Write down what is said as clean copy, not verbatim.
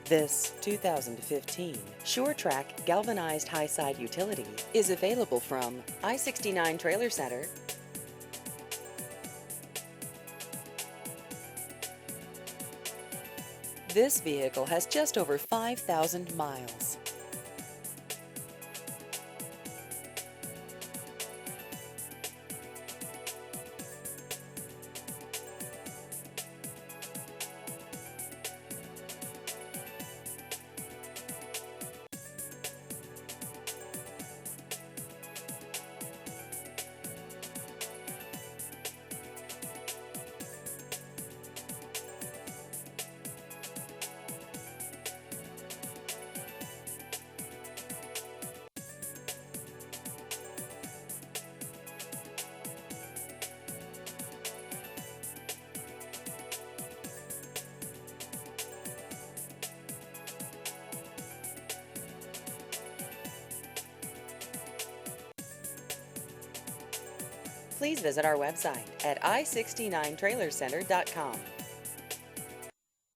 This 2015 Sure-Trac Galvanized High-Side Utility is available from I-69 Trailer Center. This vehicle has just over 5,000 miles. Please visit our website at i69trailercenter.com.